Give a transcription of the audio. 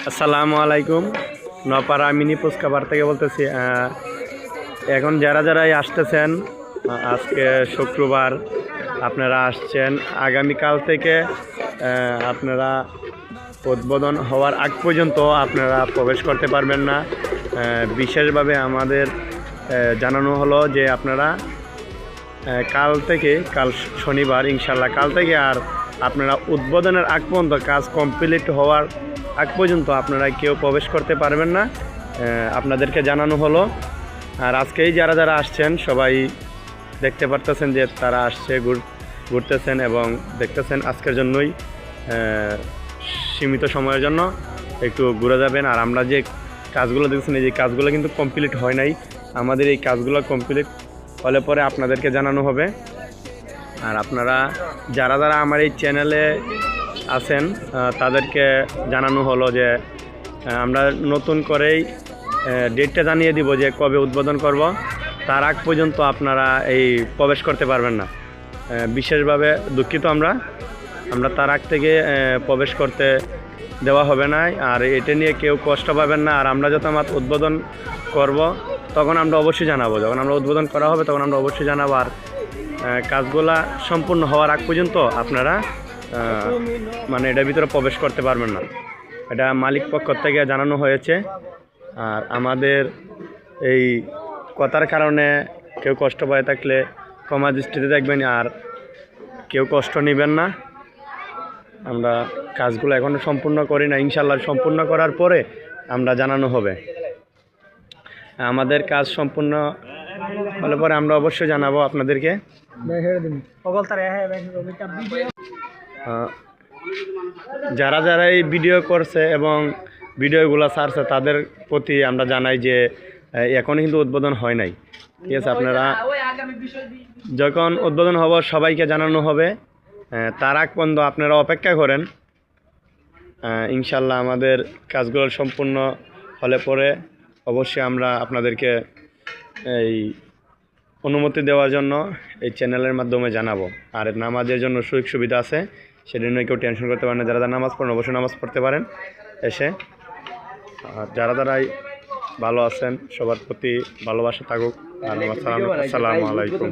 আসসালামু আলাইকুম। নপাড়া মিনি পুস্কাবার থেকে বলতেছি। এখন যারা যারাই আসতেছেন, আজকে শুক্রবার আপনারা আসছেন, আগামীকাল থেকে আপনারা উদ্বোধন হওয়ার আগ পর্যন্ত আপনারা প্রবেশ করতে পারবেন না। বিশেষভাবে আমাদের জানানো হলো যে আপনারা কাল শনিবার ইনশাল্লাহ কাল থেকে আর আপনারা উদ্বোধনের আগ পর্যন্ত কাজ কমপ্লিট হওয়ার আগ পর্যন্ত আপনারা কেউ প্রবেশ করতে পারবেন না, আপনাদেরকে জানানো হলো। আর আজকেই যারা যারা আসছেন সবাই দেখতে পারতেছেন যে তারা আসছে, ঘুরতেছেন এবং দেখতেছেন আজকের জন্যই সীমিত সময়ের জন্য একটু ঘুরে যাবেন। আর আমরা যে কাজগুলো দেখছেন এই যে কাজগুলো কিন্তু কমপ্লিট হয় নাই, আমাদের এই কাজগুলো কমপ্লিট হলে পরে আপনাদেরকে জানানো হবে। আর আপনারা যারা যারা আমার এই চ্যানেলে আছেন তাদেরকে জানানো হলো যে আমরা নতুন করেই ডেটটা জানিয়ে দিব যে কবে উদ্বোধন করব, তার আগ পর্যন্ত আপনারা এই প্রবেশ করতে পারবেন না। বিশেষভাবে দুঃখিত, আমরা তার আগ থেকে প্রবেশ করতে দেওয়া হবে না। আর এটা নিয়ে কেউ কষ্ট পাবেন না। আর আমরা যখন আমার উদ্বোধন করব তখন আমরা অবশ্যই জানাবো, যখন আমরা উদ্বোধন করা হবে তখন আমরা অবশ্যই জানাবো। আর কাজগুলা সম্পূর্ণ হওয়ার আগ পর্যন্ত আপনারা মানে এটার ভিতরে প্রবেশ করতে পারবেন না, এটা মালিক পক্ষ থেকে জানানো হয়েছে। আর আমাদের এই কথার কারণে কেউ কষ্ট পায় থাকলে ক্ষমা দৃষ্টিতে দেখবেন, আর কেউ কষ্ট নেবেন না। আমরা কাজগুলো এখনও সম্পূর্ণ করি না, ইনশাল্লাহ সম্পূর্ণ করার পরে আমরা জানানো হবে। আমাদের কাজ সম্পূর্ণ হলে পরে আমরা অবশ্যই জানাবো আপনাদেরকে। যারা যারা এই ভিডিও করছে এবং ভিডিওগুলো ছাড়ছে তাদের প্রতি আমরা জানাই যে এখনও কিন্তু উদ্বোধন হয় নাই, ঠিক আছে? আপনারা যখন উদ্বোধন হব সবাইকে জানানো হবে, তার আগ পর্যন্ত আপনারা অপেক্ষা করেন। ইনশাল্লাহ আমাদের কাজগুলো সম্পূর্ণ হলে পরে অবশ্যই আমরা আপনাদেরকে এই অনুমতি দেওয়ার জন্য এই চ্যানেলের মাধ্যমে জানাবো। আর নামাজের জন্য সুযোগ সুবিধা আছে, সেটা নিয়ে কেউ টেনশন করতে পারেন না। যারা যারা নামাজ পড়েন অবশ্যই নামাজ পড়তে পারেন এসে। আর যারা যারাই ভালো আছেন সবার প্রতি ভালোবাসা থাকুক। আর আসসালামু আলাইকুম।